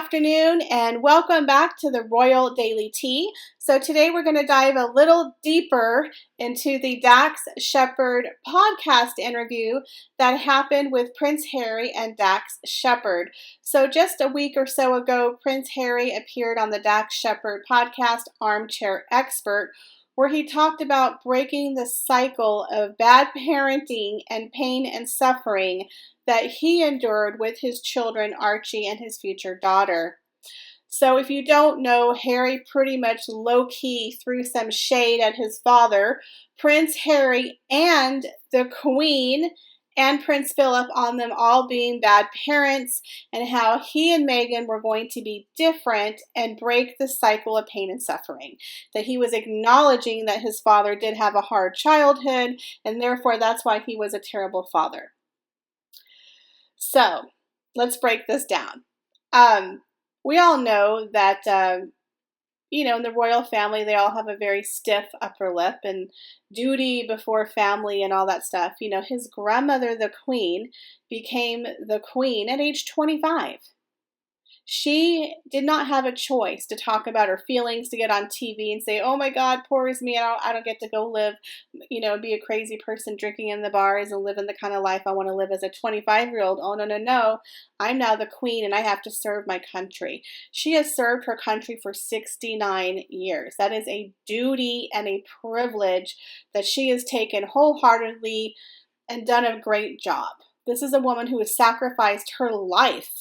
afternoon and welcome back to the Royal Daily Tea. So today we're going to dive a little deeper into the Dax Shepard podcast interview that happened with Prince Harry and Dax Shepard. So just a week or so ago, Prince Harry appeared on the Dax Shepard podcast, Armchair Expert, where he talked about breaking the cycle of bad parenting and pain and suffering that he endured with his children, Archie and his future daughter. So if you don't know, Harry pretty much low-key threw some shade at his father, Prince Harry, and the Queen and Prince Philip on them all being bad parents, and how he and Meghan were going to be different and break the cycle of pain and suffering. That he was acknowledging that his father did have a hard childhood, and therefore that's why he was a terrible father. So let's break this down. We all know that, in the royal family, they all have a very stiff upper lip and duty before family and all that stuff. You know, his grandmother, the Queen, became the Queen at age 25. She did not have a choice to talk about her feelings, to get on TV and say, oh my God, poor is me, I don't get to go live, be a crazy person drinking in the bars and living the kind of life I want to live as a 25-year-old. Oh, no. I'm now the Queen and I have to serve my country. She has served her country for 69 years. That is a duty and a privilege that she has taken wholeheartedly and done a great job. This is a woman who has sacrificed her life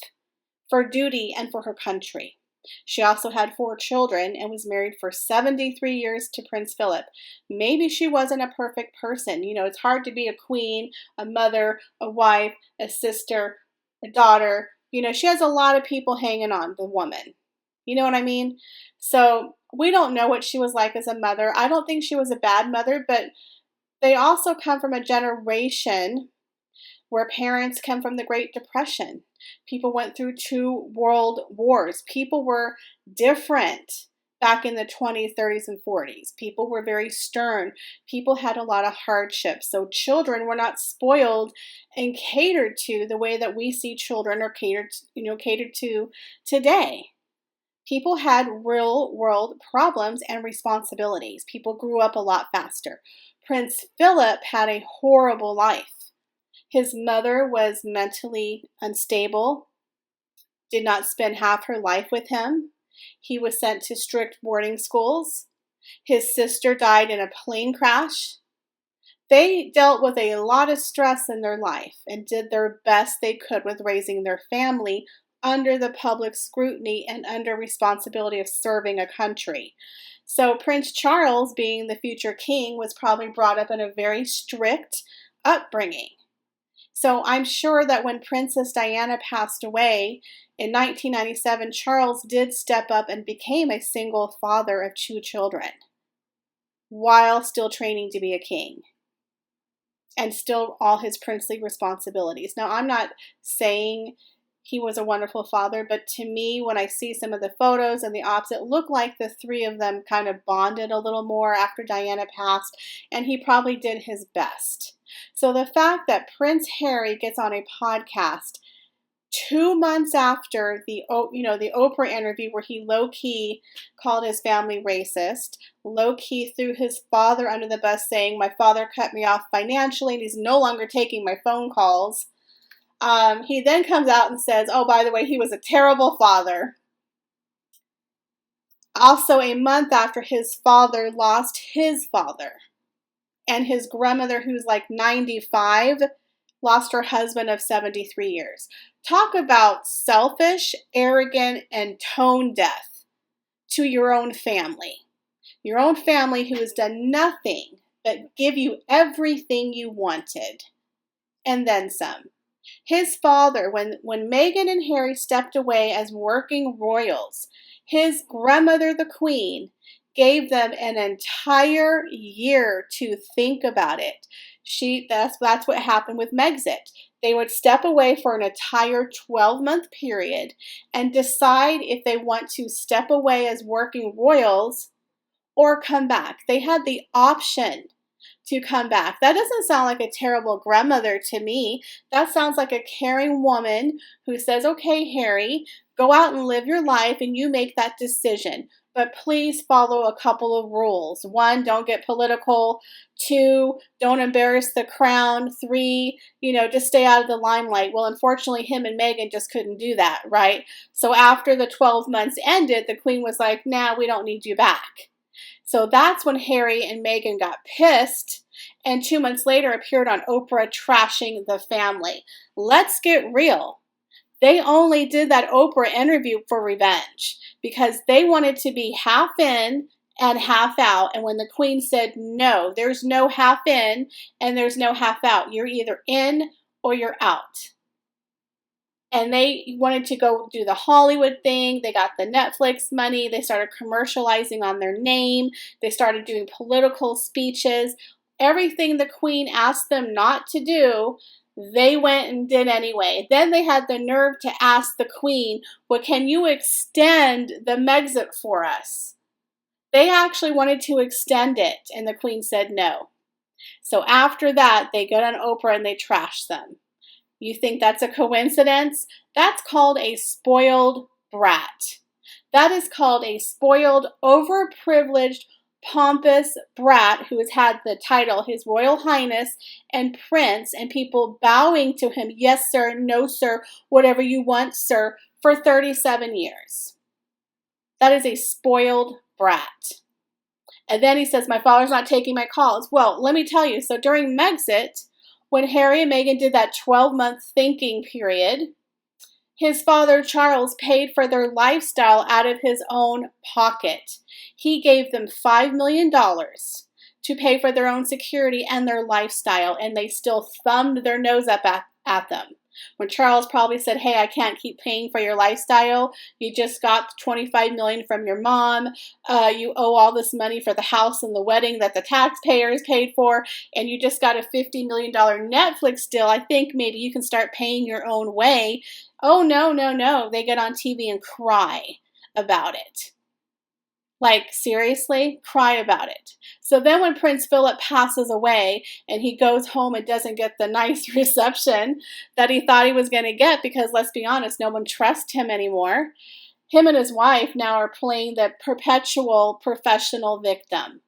for duty and for her country. She also had 4 children and was married for 73 years to Prince Philip. Maybe she wasn't a perfect person. It's hard to be a queen, a mother, a wife, a sister, a daughter. She has a lot of people hanging on the woman. You know what I mean? So we don't know what she was like as a mother. I don't think she was a bad mother, but they also come from a generation where parents come from the Great Depression. People went through 2 world wars. People were different back in the 20s, 30s, and 40s. People were very stern. People had a lot of hardships. So children were not spoiled and catered to the way that we see children are catered to today. People had real world problems and responsibilities. People grew up a lot faster. Prince Philip had a horrible life. His mother was mentally unstable, did not spend half her life with him. He was sent to strict boarding schools. His sister died in a plane crash. They dealt with a lot of stress in their life and did their best they could with raising their family under the public scrutiny and under responsibility of serving a country. So Prince Charles, being the future king, was probably brought up in a very strict upbringing. So I'm sure that when Princess Diana passed away in 1997, Charles did step up and became a single father of 2 children while still training to be a king and still all his princely responsibilities. Now, I'm not saying he was a wonderful father, but to me, when I see some of the photos and the ops, it looked like the 3 of them kind of bonded a little more after Diana passed, and he probably did his best. So the fact that Prince Harry gets on a podcast 2 months after the Oprah interview where he low-key called his family racist, low-key threw his father under the bus saying, my father cut me off financially and he's no longer taking my phone calls. He then comes out and says, oh, by the way, he was a terrible father. Also, a month after his father lost his father, and his grandmother, who's like 95, lost her husband of 73 years. Talk about selfish, arrogant, and tone deaf to your own family. Your own family who has done nothing but give you everything you wanted, and then some. His father, when Meghan and Harry stepped away as working royals, his grandmother, the Queen, gave them an entire year to think about it. That's what happened with Megxit. They would step away for an entire 12-month period and decide if they want to step away as working royals or come back. They had the option to come back. That doesn't sound like a terrible grandmother to me. That sounds like a caring woman who says, okay, Harry, go out and live your life and you make that decision. But please follow a couple of rules. 1, don't get political. 2, don't embarrass the crown. 3, just stay out of the limelight. Well, unfortunately, him and Meghan just couldn't do that, right? So after the 12 months ended, the Queen was like, nah, we don't need you back. So that's when Harry and Meghan got pissed, and 2 months later appeared on Oprah trashing the family. Let's get real. They only did that Oprah interview for revenge because they wanted to be half in and half out. And when the Queen said, no, there's no half in and there's no half out. You're either in or you're out. And they wanted to go do the Hollywood thing. They got the Netflix money. They started commercializing on their name. They started doing political speeches. Everything the Queen asked them not to do, they went and did anyway. Then they had the nerve to ask the Queen, well, can you extend the Megxit for us? They actually wanted to extend it, and the Queen said no. So after that, they got on Oprah and they trashed them. You think that's a coincidence? That's called a spoiled brat. That is called a spoiled, overprivileged, pompous brat who has had the title His Royal Highness and Prince and people bowing to him, yes sir, no sir, whatever you want sir, for 37 years. That is a spoiled brat. And then he says, my father's not taking my calls. Well, let me tell you, so during Megxit, when Harry and Meghan did that 12-month thinking period, his father, Charles, paid for their lifestyle out of his own pocket. He gave them $5 million to pay for their own security and their lifestyle, and they still thumbed their nose up at them. When Charles probably said, hey, I can't keep paying for your lifestyle. You just got $25 million from your mom. You owe all this money for the house and the wedding that the taxpayers paid for. And you just got a $50 million Netflix deal. I think maybe you can start paying your own way. Oh, no. They get on TV and cry about it. Like, seriously, cry about it. So then when Prince Philip passes away and he goes home and doesn't get the nice reception that he thought he was going to get, because let's be honest, no one trusts him anymore, him and his wife now are playing the perpetual professional victim,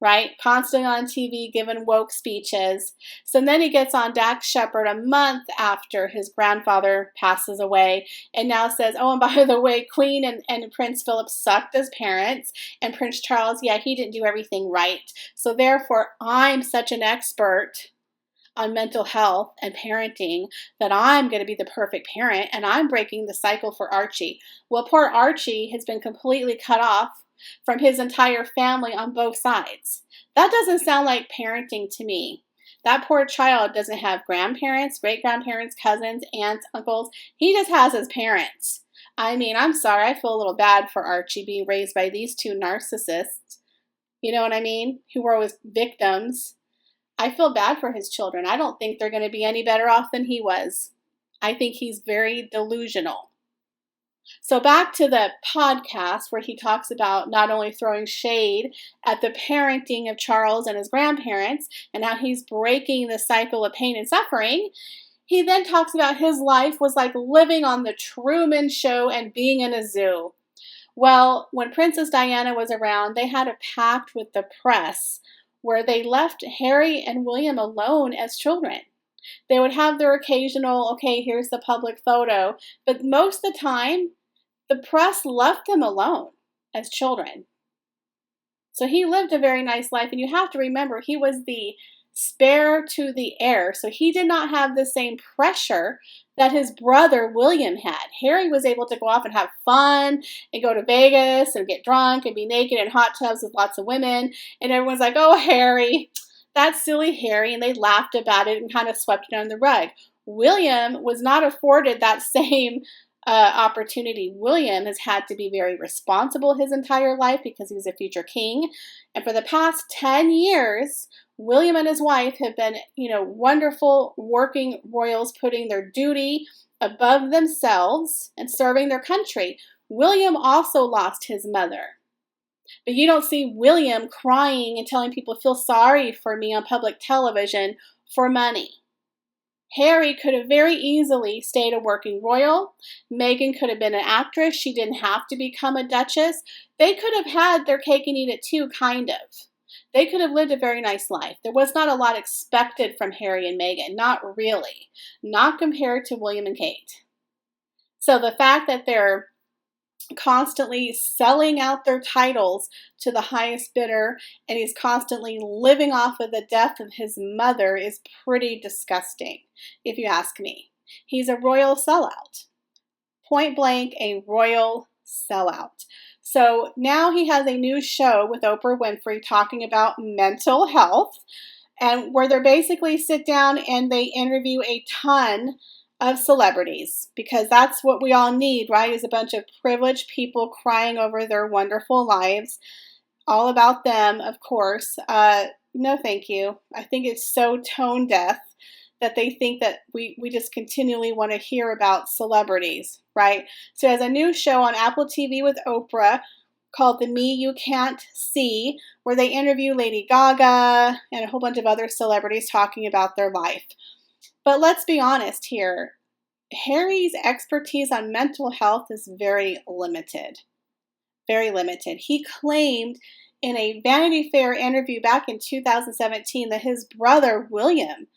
right? Constantly on TV, giving woke speeches. So then he gets on Dax Shepard a month after his grandfather passes away and now says, oh, and by the way, Queen and Prince Philip sucked as parents, and Prince Charles, yeah, he didn't do everything right. So therefore, I'm such an expert on mental health and parenting that I'm going to be the perfect parent, and I'm breaking the cycle for Archie. Well, poor Archie has been completely cut off from his entire family on both sides. That doesn't sound like parenting to me. That poor child doesn't have grandparents, great-grandparents, cousins, aunts, uncles. He just has his parents. I mean, I'm sorry, I feel a little bad for Archie being raised by these two narcissists. You know what I mean? Who were always victims. I feel bad for his children. I don't think they're going to be any better off than he was. I think he's very delusional. So back to the podcast where he talks about not only throwing shade at the parenting of Charles and his grandparents and how he's breaking the cycle of pain and suffering, he then talks about his life was like living on the Truman Show and being in a zoo. Well, when Princess Diana was around, they had a pact with the press where they left Harry and William alone as children. They would have their occasional, okay, here's the public photo, but most of the time, the press left them alone as children. So he lived a very nice life, and you have to remember, he was the spare to the heir, so he did not have the same pressure that his brother William had. Harry was able to go off and have fun and go to Vegas and get drunk and be naked in hot tubs with lots of women, and everyone's like, oh, Harry, that's silly Harry, and they laughed about it and kind of swept it under the rug. William was not afforded that same opportunity. William has had to be very responsible his entire life because he was a future king, and for the past 10 years, William and his wife have been, wonderful working royals, putting their duty above themselves and serving their country. William also lost his mother. But you don't see William crying and telling people, feel sorry for me on public television for money. Harry could have very easily stayed a working royal. Meghan could have been an actress. She didn't have to become a duchess. They could have had their cake and eat it too, kind of. They could have lived a very nice life. There was not a lot expected from Harry and Meghan. Not really. Not compared to William and Kate. So the fact that they're constantly selling out their titles to the highest bidder and he's constantly living off of the death of his mother is pretty disgusting, if you ask me. He's a royal sellout. Point blank, a royal sellout. So now he has a new show with Oprah Winfrey talking about mental health, and where they basically sit down and they interview a ton of celebrities, because that's what we all need, right? Is a bunch of privileged people crying over their wonderful lives. All about them, of course. No, thank you. I think it's so tone deaf that they think that we just continually want to hear about celebrities, right? So there's a new show on Apple TV with Oprah called The Me You Can't See, where they interview Lady Gaga and a whole bunch of other celebrities talking about their life. But let's be honest here. Harry's expertise on mental health is very limited. Very limited. He claimed in a Vanity Fair interview back in 2017 that his brother, William,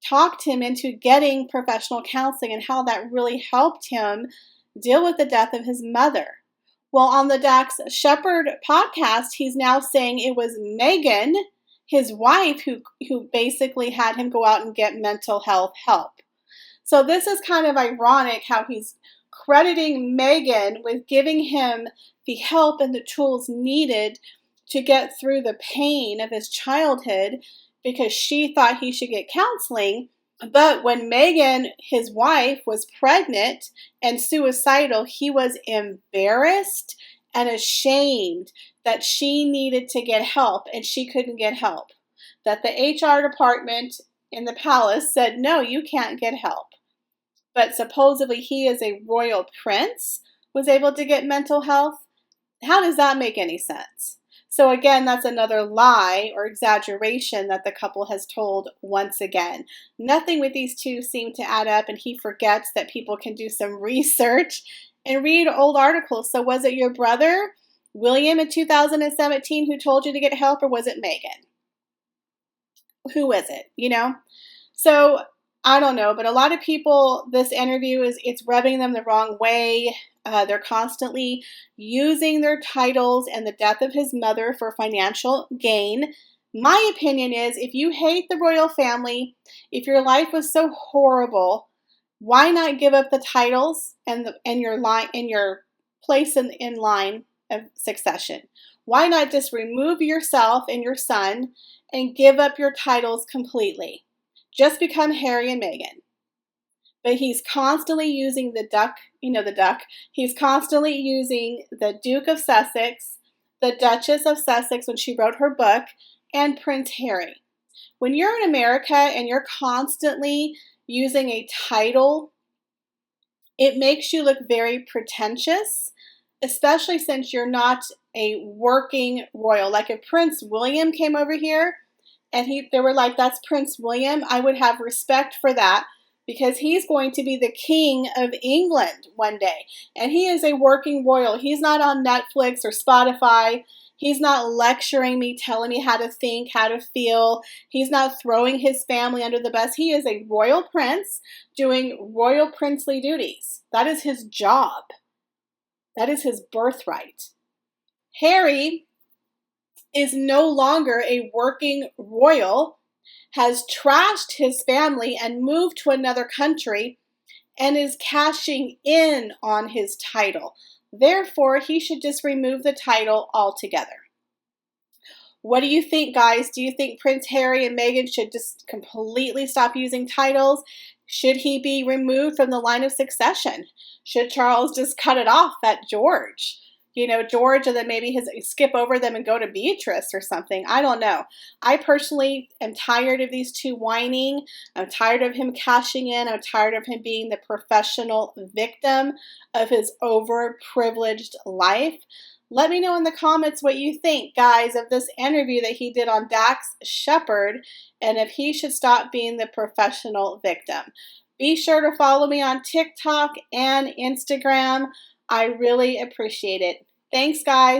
talked him into getting professional counseling and how that really helped him deal with the death of his mother. Well, on the Dax Shepard podcast, he's now saying it was Meghan, his wife, who basically had him go out and get mental health help. So this is kind of ironic how he's crediting Meghan with giving him the help and the tools needed to get through the pain of his childhood because she thought he should get counseling. But when Meghan, his wife, was pregnant and suicidal, he was embarrassed and ashamed that she needed to get help and she couldn't get help. That the HR department in the palace said, no, you can't get help. But supposedly he is a royal prince, was able to get mental health. How does that make any sense? So again, that's another lie or exaggeration that the couple has told once again. Nothing with these two seem to add up, and he forgets that people can do some research and read old articles. So was it your brother, William, in 2017 who told you to get help, or was it Meghan? Who is it, you know? So I don't know, but a lot of people, this interview it's rubbing them the wrong way. They're constantly using their titles and the death of his mother for financial gain. My opinion is, if you hate the royal family, if your life was so horrible, why not give up the titles and your place in line of succession? Why not just remove yourself and your son and give up your titles completely? Just become Harry and Meghan. But he's constantly using the duck, he's constantly using the Duke of Sussex, the Duchess of Sussex when she wrote her book, and Prince Harry. When you're in America and you're constantly using a title, it makes you look very pretentious, especially since you're not a working royal. Like if Prince William came over here and they were like, that's Prince William, I would have respect for that, because he's going to be the king of England one day. And he is a working royal. He's not on Netflix or Spotify. He's not lecturing me, telling me how to think, how to feel. He's not throwing his family under the bus. He is a royal prince doing royal princely duties. That is his job. That is his birthright. Harry is no longer a working royal, has trashed his family and moved to another country and is cashing in on his title. Therefore, he should just remove the title altogether. What do you think, guys? Do you think Prince Harry and Meghan should just completely stop using titles? Should he be removed from the line of succession? Should Charles just cut it off at George? George, and then maybe skip over them and go to Beatrice or something. I don't know. I personally am tired of these two whining. I'm tired of him cashing in. I'm tired of him being the professional victim of his overprivileged life. Let me know in the comments what you think, guys, of this interview that he did on Dax Shepard and if he should stop being the professional victim. Be sure to follow me on TikTok and Instagram. I really appreciate it. Thanks, guys.